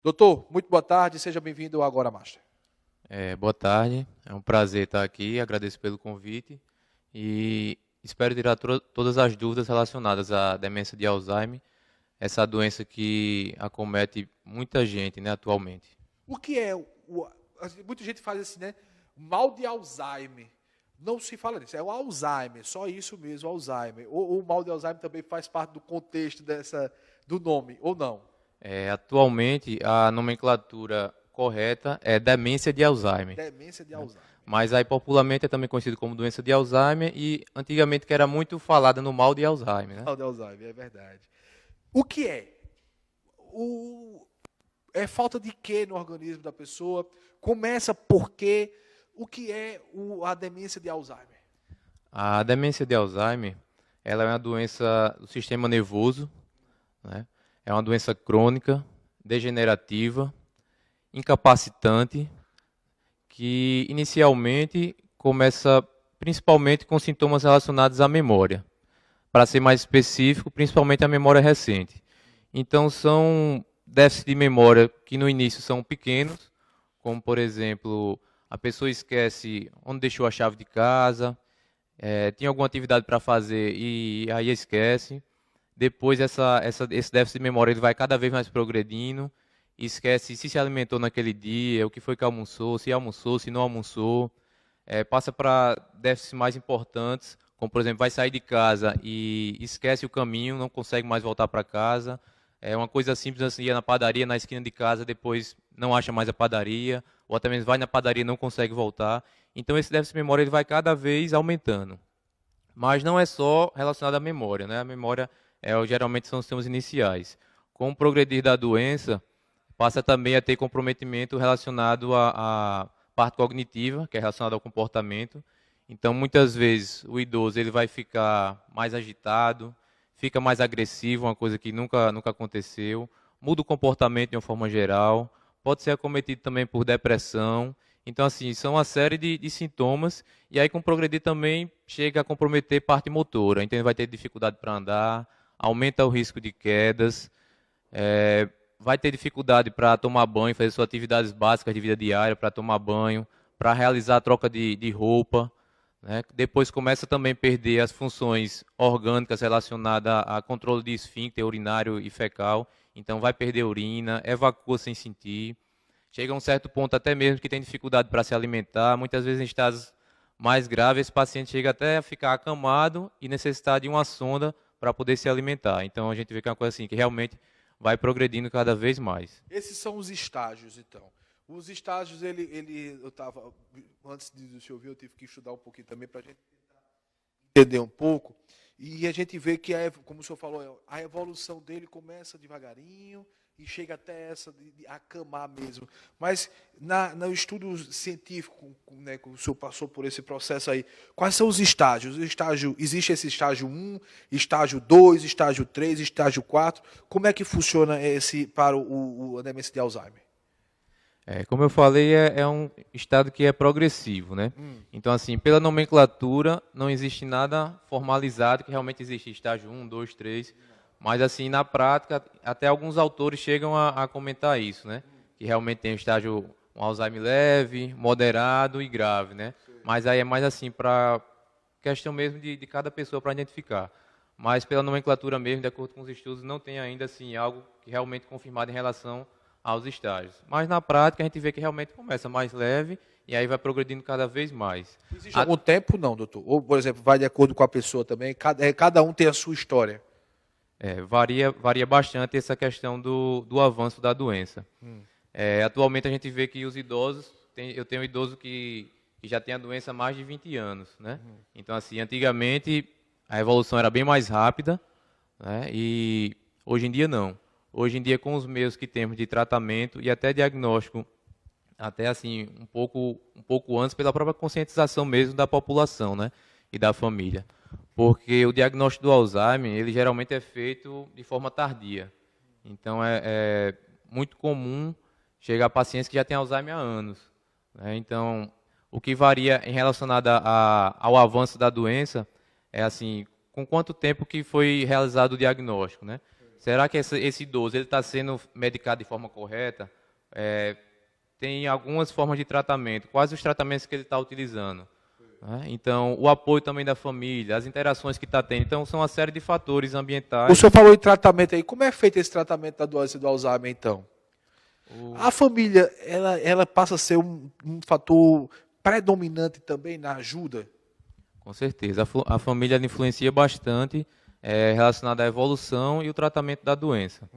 Doutor, muito boa tarde, seja bem-vindo ao Agora Master. Boa tarde, é um prazer estar aqui, agradeço pelo convite e espero tirar todas as dúvidas relacionadas à demência de Alzheimer, essa doença que acomete muita gente, né, atualmente. O que é muita gente faz assim, né? Mal de Alzheimer. Não se fala disso, é o Alzheimer, só isso mesmo, Alzheimer. Ou o mal de Alzheimer também faz parte do contexto do nome, ou não? Atualmente, a nomenclatura correta é demência de Alzheimer, Demência de né? Alzheimer. Mas aí popularmente é também conhecido como doença de Alzheimer e antigamente que era muito falada no mal de Alzheimer, né? Mal de Alzheimer, é verdade. O que é? O, é falta de quê no organismo da pessoa? Começa por quê? O que é a demência de Alzheimer? A demência de Alzheimer, ela é uma doença do sistema nervoso, né? É uma doença crônica, degenerativa, incapacitante, que inicialmente começa principalmente com sintomas relacionados à memória. Para ser mais específico, principalmente a memória recente. Então, são déficits de memória que no início são pequenos, como por exemplo, a pessoa esquece onde deixou a chave de casa, tinha alguma atividade para fazer e aí esquece. Depois esse déficit de memória ele vai cada vez mais progredindo, esquece se alimentou naquele dia, o que foi que almoçou, se não almoçou. Passa para déficits mais importantes, como por exemplo, vai sair de casa e esquece o caminho, não consegue mais voltar para casa. É uma coisa simples assim, ia na padaria, na esquina de casa, depois não acha mais a padaria, ou até mesmo vai na padaria e não consegue voltar. Então esse déficit de memória ele vai cada vez aumentando. Mas não é só relacionado à memória, né? A memória geralmente são os sintomas iniciais. Com o progredir da doença, passa também a ter comprometimento relacionado à parte cognitiva, que é relacionada ao comportamento. Então, muitas vezes, o idoso ele vai ficar mais agitado, fica mais agressivo, uma coisa que nunca aconteceu, muda o comportamento de uma forma geral, pode ser acometido também por depressão. Então, assim, são uma série de sintomas, e aí com o progredir também chega a comprometer parte motora. Então, ele vai ter dificuldade para andar, aumenta o risco de quedas, vai ter dificuldade para tomar banho, fazer suas atividades básicas de vida diária, para tomar banho, para realizar a troca de roupa. Né? Depois começa também a perder as funções orgânicas relacionadas a controle de esfíncter urinário e fecal. Então vai perder urina, evacua sem sentir. Chega a um certo ponto até mesmo que tem dificuldade para se alimentar. Muitas vezes em estados mais graves, esse paciente chega até a ficar acamado e necessitar de uma sonda para poder se alimentar. Então a gente vê que é uma coisa assim que realmente vai progredindo cada vez mais. Esses são os estágios, então. Os estágios, eu estava, antes de o senhor vir, eu tive que estudar um pouquinho também para a gente entender um pouco. E a gente vê que, como o senhor falou, a evolução dele começa devagarinho e chega até essa de acamar mesmo. Mas no estudo científico, né, que o senhor passou por esse processo aí, quais são os estágios? Existe esse estágio um, estágio 2, estágio 3, estágio 4. Como é que funciona esse para a demência de Alzheimer? Como eu falei, é um estado que é progressivo, né? Então, assim, pela nomenclatura, não existe nada formalizado que realmente existe estágio um, 2, 3. Mas, assim, na prática, até alguns autores chegam a comentar isso, né? Que realmente tem o estágio um Alzheimer leve, moderado e grave, né? Mas aí é mais, assim, para questão mesmo de cada pessoa para identificar. Mas pela nomenclatura mesmo, de acordo com os estudos, não tem ainda, assim, algo que realmente confirmado em relação aos estágios. Mas na prática a gente vê que realmente começa mais leve e aí vai progredindo cada vez mais. Existe algum tempo? Não, doutor. Ou, por exemplo, vai de acordo com a pessoa também. Cada um tem a sua história. Varia bastante essa questão do avanço da doença. Atualmente a gente vê que os idosos, eu tenho um idoso que já tem a doença há mais de 20 anos. Né? Então, assim, antigamente a evolução era bem mais rápida, né? E hoje em dia não. Hoje em dia, com os meios que temos de tratamento e até diagnóstico, até assim, um pouco antes, pela própria conscientização mesmo da população, né? E da família. Porque o diagnóstico do Alzheimer, ele geralmente é feito de forma tardia. Então, é muito comum chegar a pacientes que já têm Alzheimer há anos. Né? Então, o que varia em relacionado ao avanço da doença é assim, com quanto tempo que foi realizado o diagnóstico, né? Será que esse idoso ele está sendo medicado de forma correta? Tem algumas formas de tratamento. Quais os tratamentos que ele está utilizando? Né? Então, o apoio também da família, as interações que está tendo. Então, são uma série de fatores ambientais. O senhor falou em tratamento aí. Como é feito esse tratamento da doença do Alzheimer, então? A família, ela passa a ser um fator predominante também na ajuda? Com certeza. A família ela influencia bastante relacionada à evolução e o tratamento da doença.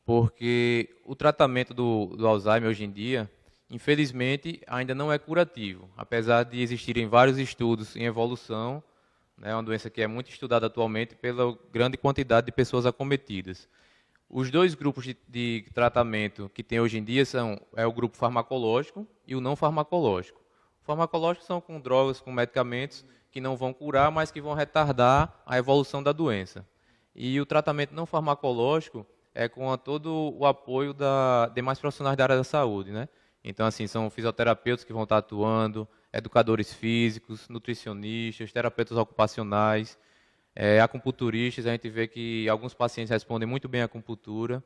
Porque o tratamento do Alzheimer hoje em dia, infelizmente, ainda não é curativo. Apesar de existirem vários estudos em evolução, né, é uma doença que é muito estudada atualmente pela grande quantidade de pessoas acometidas. Os dois grupos de tratamento que tem hoje em dia é o grupo farmacológico e o não farmacológico. O farmacológico são com drogas, com medicamentos que não vão curar, mas que vão retardar a evolução da doença. E o tratamento não farmacológico é com todo o apoio da demais profissionais da área da saúde, né? Então, assim, são fisioterapeutas que vão estar atuando, educadores físicos, nutricionistas, terapeutas ocupacionais, acupunturistas. A gente vê que alguns pacientes respondem muito bem à acupuntura.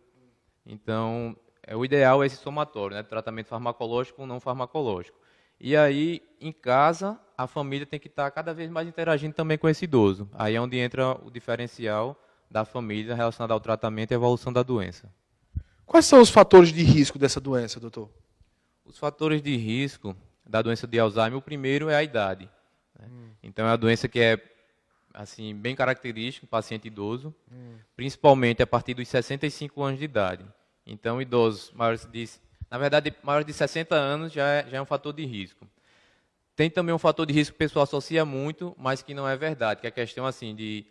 Então, o ideal é esse somatório, né? Tratamento farmacológico ou não farmacológico. E aí, em casa, a família tem que estar cada vez mais interagindo também com esse idoso. Aí é onde entra o diferencial da família relacionado ao tratamento e evolução da doença. Quais são os fatores de risco dessa doença, doutor? Os fatores de risco da doença de Alzheimer, o primeiro é a idade. Né? Então, é uma doença que é assim, bem característica no paciente idoso, principalmente a partir dos 65 anos de idade. Então, idosos maiores de 60 anos já é um fator de risco. Tem também um fator de risco que o pessoal associa muito, mas que não é verdade, que é a questão assim de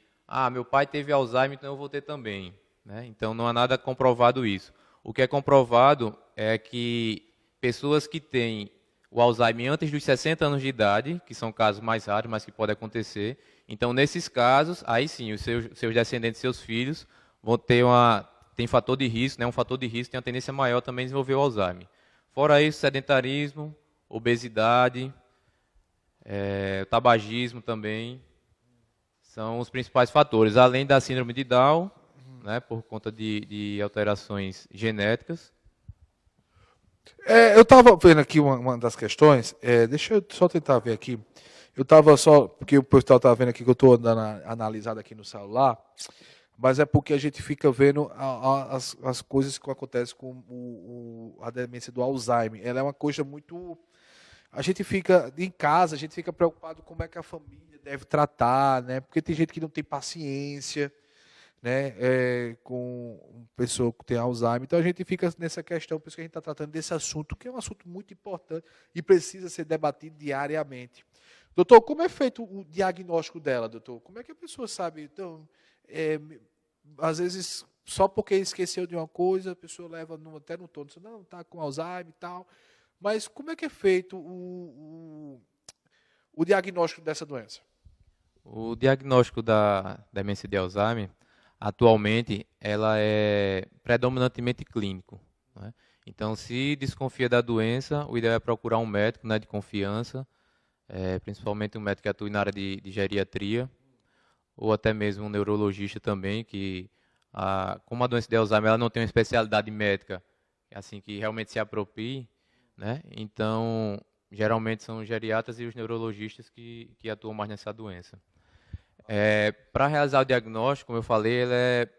meu pai teve Alzheimer, então eu vou ter também. Né? Então, não há nada comprovado isso. O que é comprovado é que pessoas que têm o Alzheimer antes dos 60 anos de idade, que são casos mais raros, mas que pode acontecer, então, nesses casos, aí sim, os seus descendentes, seus filhos, vão ter tem fator de risco, né? Um fator de risco tem uma tendência maior também a desenvolver o Alzheimer. Fora isso, sedentarismo, obesidade, tabagismo também, são os principais fatores, além da síndrome de Down, né, por conta de alterações genéticas. Eu estava vendo aqui uma das questões, deixa eu só tentar ver aqui. Eu estava só, porque o pessoal estava vendo aqui que eu estou analisando aqui no celular, mas é porque a gente fica vendo as coisas que acontecem com a demência do Alzheimer. Ela é uma coisa muito... A gente fica em casa, a gente fica preocupado com como é que a família deve tratar, né? Porque tem gente que não tem paciência, né? Com uma pessoa que tem Alzheimer. Então a gente fica nessa questão, por isso que a gente está tratando desse assunto, que é um assunto muito importante e precisa ser debatido diariamente. Doutor, como é feito o diagnóstico dela, doutor? Como é que a pessoa sabe? Então, às vezes, só porque esqueceu de uma coisa, a pessoa leva até no tom, não, está com Alzheimer e tal. Mas como é que é feito o diagnóstico dessa doença? O diagnóstico da demência de Alzheimer, atualmente, ela é predominantemente clínico. Né? Então, se desconfia da doença, o ideal é procurar um médico, né, de confiança, principalmente um médico que atua na área de geriatria, ou até mesmo um neurologista também, que, como a doença de Alzheimer ela não tem uma especialidade médica assim, que realmente se aproprie, né? Então, geralmente são os geriatras e os neurologistas que atuam mais nessa doença. Para realizar o diagnóstico, como eu falei, ele é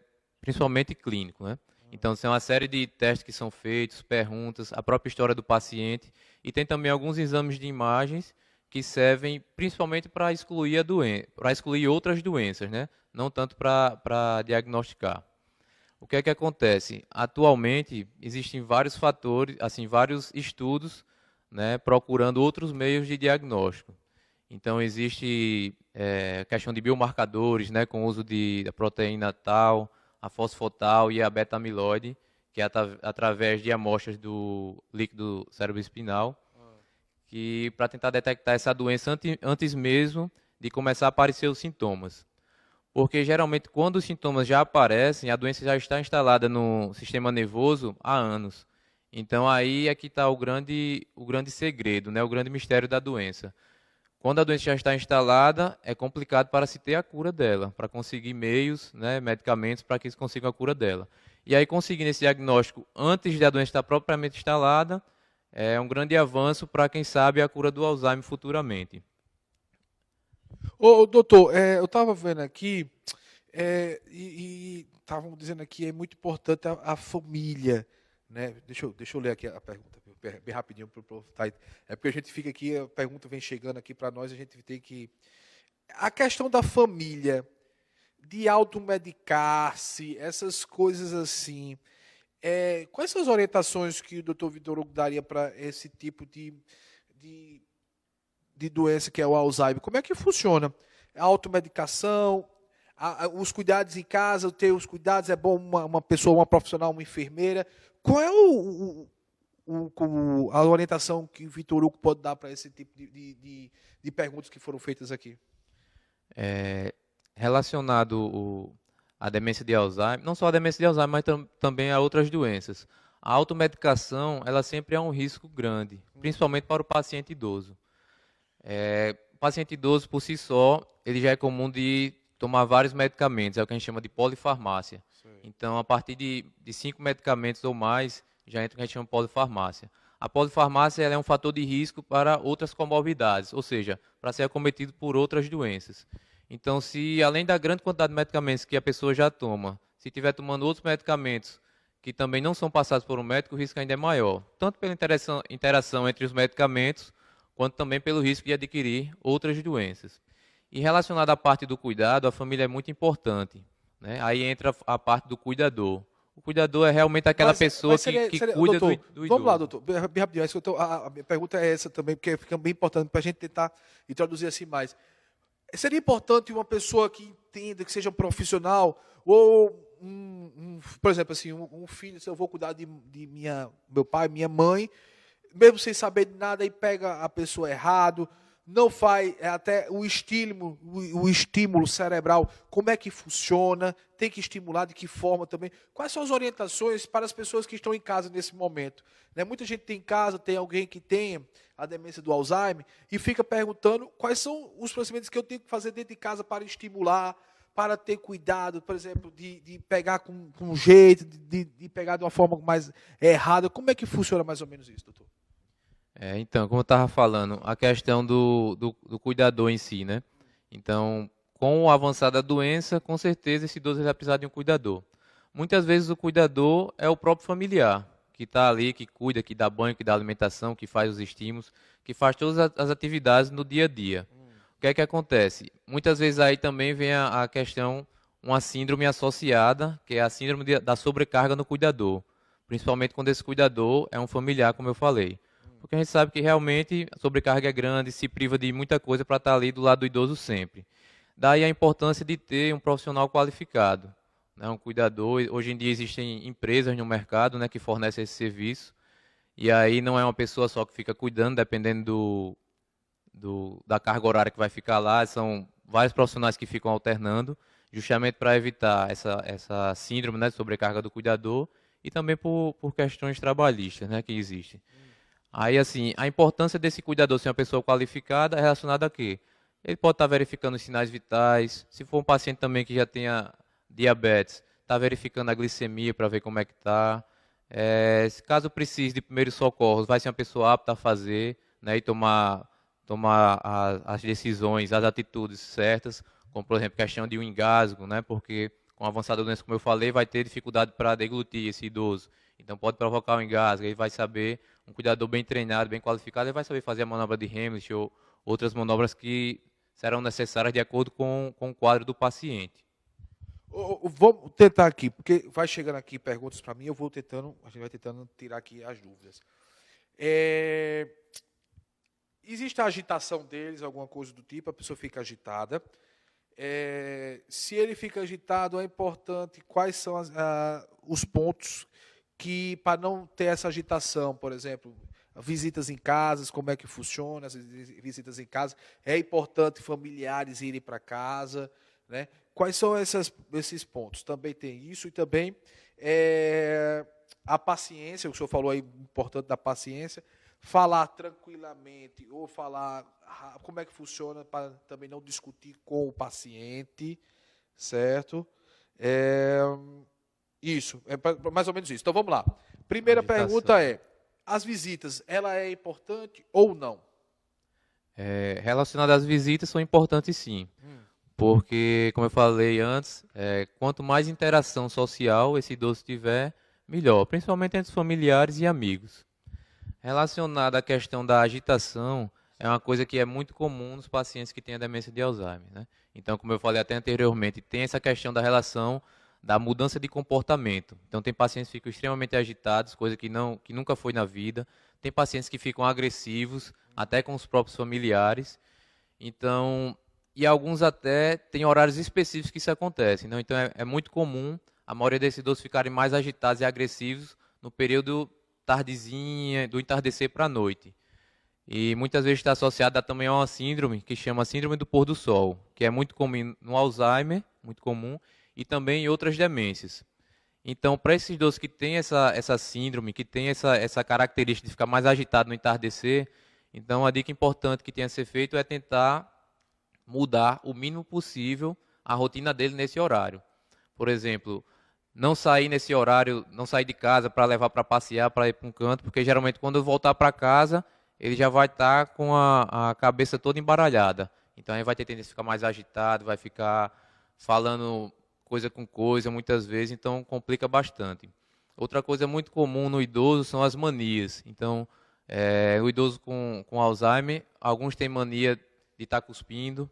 principalmente clínico, né? Então, tem uma série de testes que são feitos, perguntas, a própria história do paciente, e tem também alguns exames de imagens que servem principalmente para excluir a doença, para excluir outras doenças, né? Não tanto para diagnosticar. O que é que acontece? Atualmente existem vários fatores, assim, vários estudos, né, procurando outros meios de diagnóstico. Então existe questão de biomarcadores, né, com o uso da proteína tal, a fosfotal e a beta-amiloide, que é através de amostras do líquido cerebroespinal, que para tentar detectar essa doença antes mesmo de começar a aparecer os sintomas. Porque geralmente quando os sintomas já aparecem, a doença já está instalada no sistema nervoso há anos. Então aí é que está o grande segredo, né, o grande mistério da doença. quando a doença já está instalada, é complicado para se ter a cura dela, para conseguir meios, né, medicamentos para que se consiga a cura dela. E aí, conseguindo esse diagnóstico antes da doença estar propriamente instalada, é um grande avanço para, quem sabe, a cura do Alzheimer futuramente. Ô, doutor, eu estava vendo aqui, e estavam dizendo aqui, é muito importante a família, né? Deixa eu ler aqui a pergunta, bem rapidinho, é porque a gente fica aqui, a pergunta vem chegando aqui para nós, a gente tem que... A questão da família, de automedicar-se, essas coisas assim, quais são as orientações que o doutor Vitor Hugo daria para esse tipo de, de doença que é o Alzheimer? Como é que funciona? A automedicação, os cuidados em casa, ter os cuidados, é bom uma pessoa, uma profissional, uma enfermeira. Qual é a orientação que o Vitor Hugo pode dar para esse tipo de perguntas que foram feitas aqui? Relacionado à demência de Alzheimer, não só a demência de Alzheimer, mas também a outras doenças. A automedicação, ela sempre é um risco grande, principalmente para o paciente idoso. O paciente idoso, por si só, ele já é comum de tomar vários medicamentos, é o que a gente chama de polifarmácia. Sim. Então, a partir de 5 medicamentos ou mais, já entra o que a gente chama de polifarmácia. A polifarmácia ela é um fator de risco para outras comorbidades, ou seja, para ser acometido por outras doenças. Então, se além da grande quantidade de medicamentos que a pessoa já toma, se estiver tomando outros medicamentos que também não são passados por um médico, o risco ainda é maior. Tanto pela interação entre os medicamentos, quanto também pelo risco de adquirir outras doenças. E relacionado à parte do cuidado, a família é muito importante, né? Aí entra a parte do cuidador. O cuidador é realmente aquela pessoa que cuida doutor, do idoso. Vamos lá, doutor, bem rapidinho. A minha pergunta é essa também, porque fica bem importante para a gente tentar introduzir assim mais. Seria importante uma pessoa que entenda, que seja um profissional, ou, por exemplo, assim, um filho, se eu vou cuidar de meu pai, minha mãe, mesmo sem saber de nada, aí pega a pessoa errado, não faz até o estímulo cerebral, como é que funciona, tem que estimular, de que forma também. Quais são as orientações para as pessoas que estão em casa nesse momento? Né? Muita gente tem em casa, tem alguém que tem a demência do Alzheimer e fica perguntando quais são os procedimentos que eu tenho que fazer dentro de casa para estimular, para ter cuidado, por exemplo, de pegar com jeito, de pegar de uma forma mais errada. Como é que funciona mais ou menos isso, doutor? Então, como eu estava falando, a questão do cuidador em si, né? Então, com o avançar da doença, com certeza esse idoso vai precisar de um cuidador. Muitas vezes o cuidador é o próprio familiar, que está ali, que cuida, que dá banho, que dá alimentação, que faz os estímulos, que faz todas as atividades no dia a dia. O que é que acontece? Muitas vezes aí também vem a questão, uma síndrome associada, que é a síndrome da sobrecarga no cuidador. Principalmente quando esse cuidador é um familiar, como eu falei. Porque a gente sabe que realmente a sobrecarga é grande, se priva de muita coisa para estar ali do lado do idoso sempre. Daí a importância de ter um profissional qualificado, né, um cuidador. Hoje em dia existem empresas no mercado, né, que fornecem esse serviço. E aí não é uma pessoa só que fica cuidando, dependendo da carga horária que vai ficar lá. São vários profissionais que ficam alternando, justamente para evitar essa síndrome, né, de sobrecarga do cuidador e também por questões trabalhistas, né, que existem. Aí, assim, a importância desse cuidador ser uma pessoa qualificada é relacionada a quê? Ele pode estar verificando os sinais vitais. Se for um paciente também que já tenha diabetes, está verificando a glicemia para ver como é que está. Se caso precise de primeiros socorros, vai ser uma pessoa apta a fazer, né, e tomar as decisões, as atitudes certas, como, por exemplo, questão de um engasgo, né, porque com a avançada doença, como eu falei, vai ter dificuldade para deglutir esse idoso. Então pode provocar um engasgo, ele vai saber, um cuidador bem treinado, bem qualificado, ele vai saber fazer a manobra de Heimlich ou outras manobras que serão necessárias de acordo com o quadro do paciente. Vamos tentar aqui, porque vai chegando aqui perguntas para mim, a gente vai tentando tirar aqui as dúvidas. Existe a agitação deles, alguma coisa do tipo, a pessoa fica agitada. Se ele fica agitado, é importante quais são os pontos que, para não ter essa agitação, por exemplo, visitas em casas, como é que funciona as visitas em casa, é importante familiares irem para casa, né? Quais são esses pontos? Também tem isso e também a paciência, o senhor falou aí, importante da paciência, falar tranquilamente ou falar como é que funciona para também não discutir com o paciente, certo? É, isso, mais ou menos isso. Então vamos lá. Primeira Agitação. pergunta é: as visitas, ela é importante ou não? Relacionado às visitas, são importantes sim. Porque, como eu falei antes, quanto mais interação social esse idoso tiver, melhor, principalmente entre os familiares e amigos. Relacionado à questão da agitação, é uma coisa que é muito comum nos pacientes que têm a demência de Alzheimer, né? Então, como eu falei até anteriormente, tem essa questão da relação da mudança de comportamento. Então, tem pacientes que ficam extremamente agitados, coisa que nunca foi na vida. Tem pacientes que ficam agressivos, até com os próprios familiares. Então, e alguns até têm horários específicos que isso acontece. Não? Então, é muito comum a maioria desses idosos ficarem mais agitados e agressivos no período tardezinha, do entardecer para a noite. E muitas vezes está associada também a uma síndrome que chama síndrome do pôr do sol, que é muito comum no Alzheimer, muito comum, e também em outras demências. Então, para esses idosos que têm essa síndrome, que têm essa característica de ficar mais agitado no entardecer, então a dica importante que tem a ser feito é tentar mudar o mínimo possível a rotina dele nesse horário. Por exemplo, não sair nesse horário, não sair de casa para levar para passear, para ir para um canto, porque geralmente quando eu voltar para casa, ele já vai estar com a cabeça toda embaralhada. Então aí vai ter tendência a ficar mais agitado, vai ficar falando coisa com coisa muitas vezes, então complica bastante. Outra coisa muito comum no idoso são as manias. Então, o idoso com Alzheimer, alguns têm mania de estar cuspindo,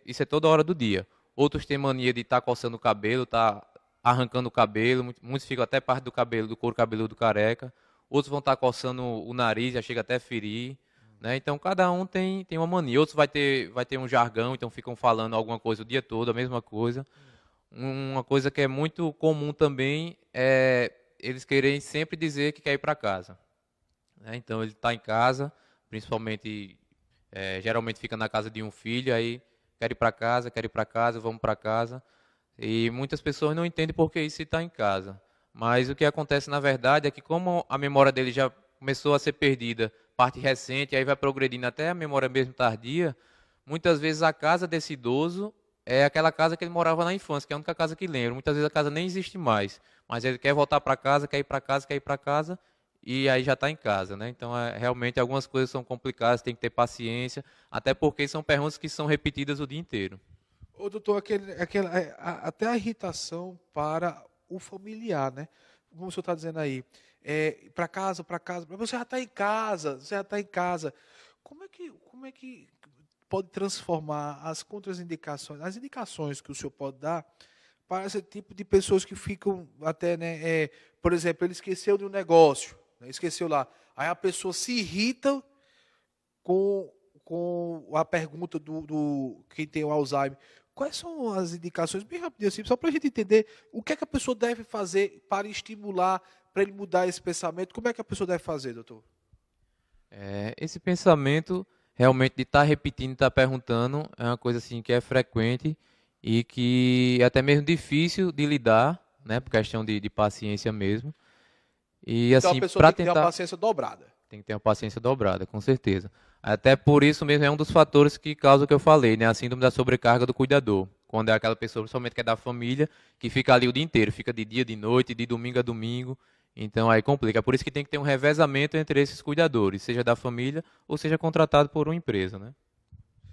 isso é toda hora do dia. Outros têm mania de estar coçando o cabelo, estar arrancando o cabelo, muitos ficam até parte do cabelo, do couro cabeludo careca. Outros vão estar coçando o nariz, já chega até a ferir. Né? Então, cada um tem uma mania. Outros vai ter um jargão, então ficam falando alguma coisa o dia todo, a mesma coisa. Uma coisa que é muito comum também é eles querem sempre dizer que quer ir para casa. Né? Então, ele está em casa, principalmente, geralmente fica na casa de um filho, aí quer ir para casa, vamos para casa. E muitas pessoas não entendem por que isso está em casa. Mas o que acontece, na verdade, é que como a memória dele já começou a ser perdida, parte recente, aí vai progredindo até a memória mesmo tardia, muitas vezes a casa desse idoso é aquela casa que ele morava na infância, que é a única casa que lembra. Muitas vezes a casa nem existe mais, mas ele quer voltar para casa, quer ir para casa, quer ir para casa, e aí já está em casa. Né? Então, realmente, algumas coisas são complicadas, tem que ter paciência, até porque são perguntas que são repetidas o dia inteiro. Ô, doutor, até a irritação para o familiar, né? Como o senhor está dizendo aí, para casa, mas você já está em casa, você já está em casa. Como é que pode transformar as contraindicações, as indicações que o senhor pode dar para esse tipo de pessoas que ficam até, né, por exemplo, ele esqueceu de um negócio, né, esqueceu lá, aí a pessoa se irrita com a pergunta do quem tem o Alzheimer. Quais são as indicações, bem rapidinho assim, só para a gente entender o que é que a pessoa deve fazer para estimular, para ele mudar esse pensamento? Como é que a pessoa deve fazer, doutor? Esse pensamento realmente de estar repetindo, estar perguntando, é uma coisa assim que é frequente e que é até mesmo difícil de lidar, né, por questão de paciência mesmo. E Então a assim, pessoa para tem que ter uma tentar, paciência dobrada. tem que ter uma paciência dobrada, com certeza. Até por isso mesmo é um dos fatores que causa o que eu falei, né, a síndrome da sobrecarga do cuidador. Quando é aquela pessoa, principalmente que é da família, que fica ali o dia inteiro, fica de dia, de noite, de domingo a domingo. Então aí complica. Por isso que tem que ter um revezamento entre esses cuidadores, seja da família ou seja contratado por uma empresa, né?